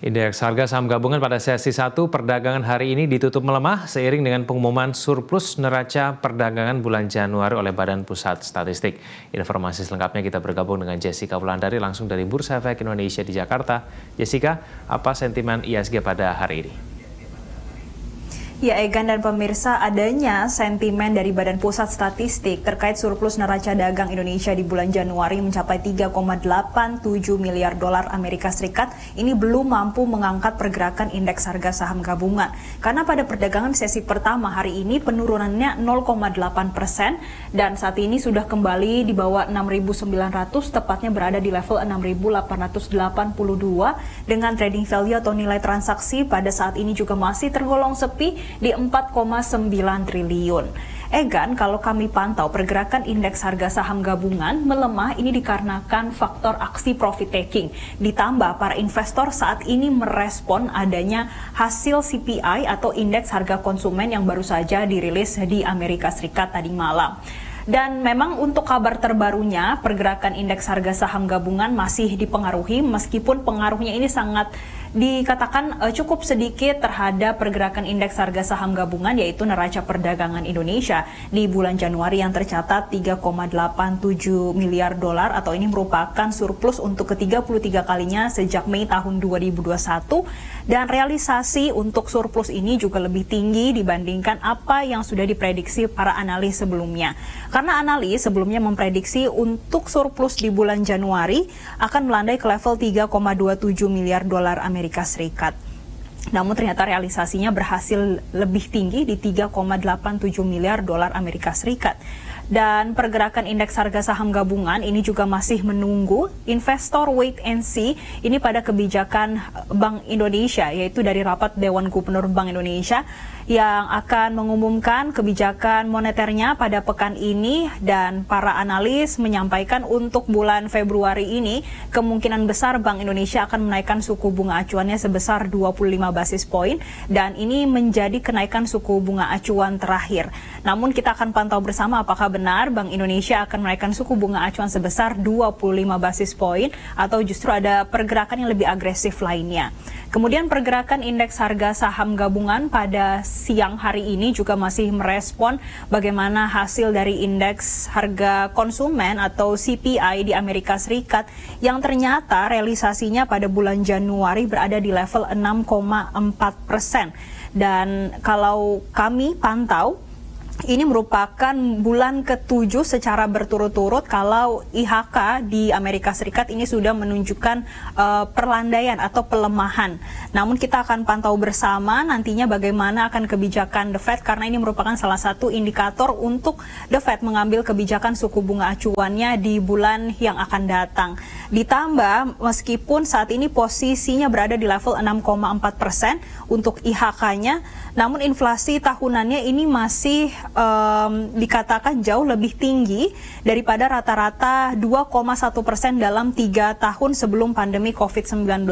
Indeks harga saham gabungan pada sesi 1 perdagangan hari ini ditutup melemah seiring dengan pengumuman surplus neraca perdagangan bulan Januari oleh Badan Pusat Statistik. Informasi selengkapnya kita bergabung dengan Jessica Wulandari langsung dari Bursa Efek Indonesia di Jakarta. Jessica, apa sentimen IHSG pada hari ini? Ya, Egan dan pemirsa, adanya sentimen dari Badan Pusat Statistik terkait surplus neraca dagang Indonesia di bulan Januari mencapai 3,87 miliar dolar Amerika Serikat. Ini belum mampu mengangkat pergerakan indeks harga saham gabungan. Karena pada perdagangan sesi pertama hari ini penurunannya 0,8% dan saat ini sudah kembali di bawah 6.900, tepatnya berada di level 6.882 dengan trading value atau nilai transaksi pada saat ini juga masih tergolong sepi di 4,9 triliun. Egan, kalau kami pantau pergerakan indeks harga saham gabungan melemah ini dikarenakan faktor aksi profit taking. Ditambah para investor saat ini merespon adanya hasil CPI atau indeks harga konsumen yang baru saja dirilis di Amerika Serikat tadi malam. Dan memang untuk kabar terbarunya, pergerakan indeks harga saham gabungan masih dipengaruhi meskipun pengaruhnya ini sangat dikatakan cukup sedikit terhadap pergerakan indeks harga saham gabungan yaitu neraca perdagangan Indonesia di bulan Januari yang tercatat 3,87 miliar dolar atau ini merupakan surplus untuk ke-33 kalinya sejak Mei tahun 2021 dan realisasi untuk surplus ini juga lebih tinggi dibandingkan apa yang sudah diprediksi para analis sebelumnya. Karena analis sebelumnya memprediksi untuk surplus di bulan Januari akan melandai ke level 3,27 miliar dolar Amerika Serikat. Namun ternyata realisasinya berhasil lebih tinggi di 3,87 miliar dolar Amerika Serikat. Dan pergerakan indeks harga saham gabungan ini juga masih menunggu investor wait and see ini pada kebijakan Bank Indonesia, yaitu dari rapat Dewan Gubernur Bank Indonesia yang akan mengumumkan kebijakan moneternya pada pekan ini, dan para analis menyampaikan untuk bulan Februari ini kemungkinan besar Bank Indonesia akan menaikkan suku bunga acuannya sebesar 25 basis poin dan ini menjadi kenaikan suku bunga acuan terakhir. Namun kita akan pantau bersama apakah benar Bank Indonesia akan menaikkan suku bunga acuan sebesar 25 basis poin atau justru ada pergerakan yang lebih agresif lainnya. Kemudian pergerakan indeks harga saham gabungan pada siang hari ini juga masih merespon bagaimana hasil dari indeks harga konsumen atau CPI di Amerika Serikat yang ternyata realisasinya pada bulan Januari berada di level 6,4%. Dan kalau kami pantau, ini merupakan bulan ke-7 secara berturut-turut kalau IHK di Amerika Serikat ini sudah menunjukkan perlandaian atau pelemahan. Namun kita akan pantau bersama nantinya bagaimana akan kebijakan The Fed karena ini merupakan salah satu indikator untuk The Fed mengambil kebijakan suku bunga acuannya di bulan yang akan datang. Ditambah meskipun saat ini posisinya berada di level 6,4% untuk IHK-nya, namun inflasi tahunannya ini masih dikatakan jauh lebih tinggi daripada rata-rata 2,1% dalam 3 tahun sebelum pandemi COVID-19,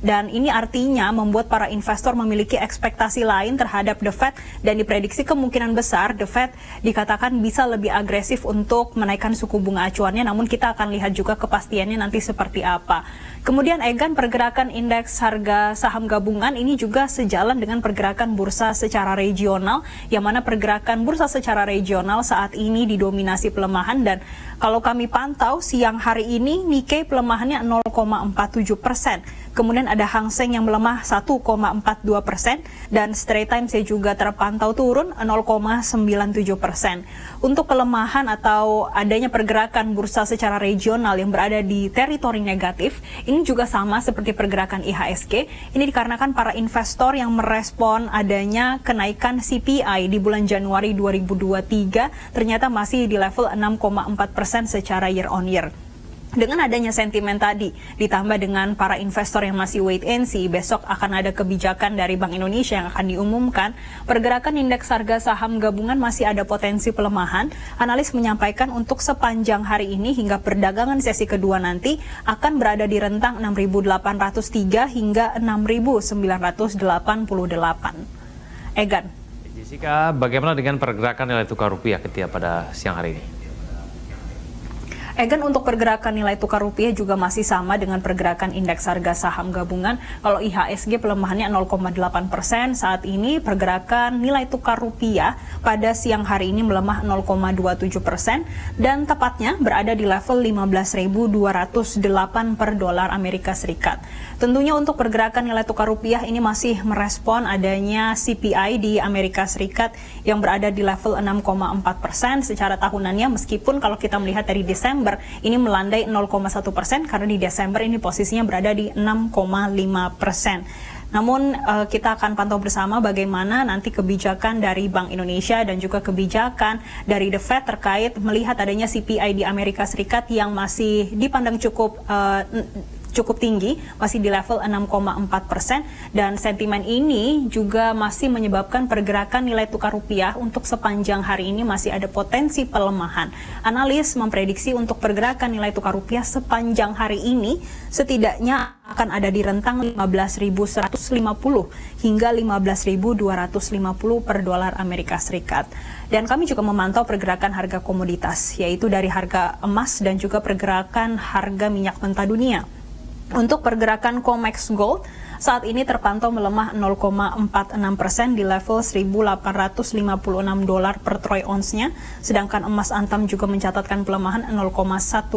dan ini artinya membuat para investor memiliki ekspektasi lain terhadap The Fed dan diprediksi kemungkinan besar The Fed dikatakan bisa lebih agresif untuk menaikkan suku bunga acuannya, namun kita akan lihat juga kepastiannya nanti seperti apa. Kemudian Egan, pergerakan indeks harga saham gabungan ini juga sejalan dengan pergerakan bursa secara regional, yang mana pergerakan bursa secara regional saat ini didominasi pelemahan, dan kalau kami pantau siang hari ini Nikkei pelemahannya 0,47%. Kemudian ada Hang Seng yang melemah 1,42% dan Straits Times juga terpantau turun 0,97%. Untuk pelemahan atau adanya pergerakan bursa secara regional yang berada di teritori negatif, ini juga sama seperti pergerakan IHSG. Ini dikarenakan para investor yang merespon adanya kenaikan CPI di bulan Januari 2023 ternyata masih di level 6,4% secara year on year. Dengan adanya sentimen tadi, ditambah dengan para investor yang masih wait and see, besok akan ada kebijakan dari Bank Indonesia yang akan diumumkan, pergerakan indeks harga saham gabungan masih ada potensi pelemahan. Analis menyampaikan untuk sepanjang hari ini hingga perdagangan sesi kedua nanti akan berada di rentang 6.803 hingga 6.988. Egan. Jessica, bagaimana dengan pergerakan nilai tukar rupiah ketika pada siang hari ini? Egan, untuk pergerakan nilai tukar rupiah juga masih sama dengan pergerakan indeks harga saham gabungan. Kalau IHSG pelemahannya 0,8%, saat ini pergerakan nilai tukar rupiah pada siang hari ini melemah 0,27% dan tepatnya berada di level 15.208 per dolar Amerika Serikat. Tentunya untuk pergerakan nilai tukar rupiah ini masih merespon adanya CPI di Amerika Serikat yang berada di level 6,4% secara tahunannya, meskipun kalau kita melihat dari Desember ini melandai 0,1% karena di Desember ini posisinya berada di 6,5%. Namun kita akan pantau bersama bagaimana nanti kebijakan dari Bank Indonesia dan juga kebijakan dari The Fed terkait melihat adanya CPI di Amerika Serikat yang masih dipandang cukup tinggi, masih di level 6,4%, dan sentimen ini juga masih menyebabkan pergerakan nilai tukar rupiah untuk sepanjang hari ini masih ada potensi pelemahan. Analis memprediksi untuk pergerakan nilai tukar rupiah sepanjang hari ini setidaknya akan ada di rentang 15.150 hingga 15.250 per dolar Amerika Serikat. Dan kami juga memantau pergerakan harga komoditas, yaitu dari harga emas dan juga pergerakan harga minyak mentah dunia. Untuk pergerakan COMEX Gold, saat ini terpantau melemah 0,46% di level 1.856 dolar per troy ounce-nya, sedangkan emas antam juga mencatatkan pelemahan 0,1%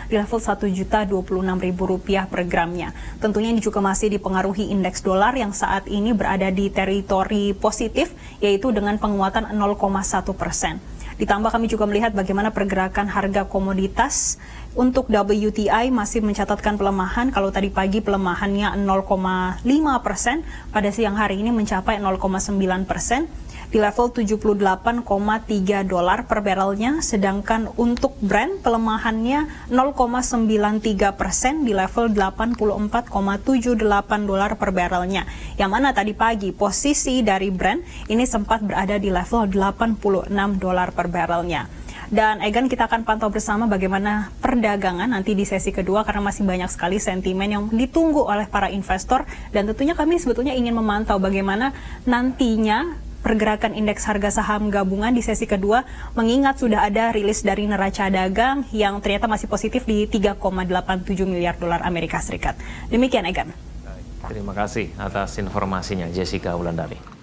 di level Rp1.026.000 per gramnya. Tentunya ini juga masih dipengaruhi indeks dolar yang saat ini berada di teritori positif, yaitu dengan penguatan 0,1%. Ditambah kami juga melihat bagaimana pergerakan harga komoditas. Untuk WTI masih mencatatkan pelemahan. Kalau tadi pagi pelemahannya 0,5%, pada siang hari ini mencapai 0,9% di level 78,3 dolar per barrelnya, sedangkan untuk Brent pelemahannya 0,93% di level 84,78 dolar per barrelnya. Yang mana tadi pagi posisi dari Brent ini sempat berada di level 86 dolar per barrelnya. Dan Egan, kita akan pantau bersama bagaimana perdagangan nanti di sesi kedua karena masih banyak sekali sentimen yang ditunggu oleh para investor, dan tentunya kami sebetulnya ingin memantau bagaimana nantinya pergerakan indeks harga saham gabungan di sesi kedua, mengingat sudah ada rilis dari neraca dagang yang ternyata masih positif di 3,87 miliar dolar Amerika Serikat. Demikian Egan. Terima kasih atas informasinya Jessica Wulandari.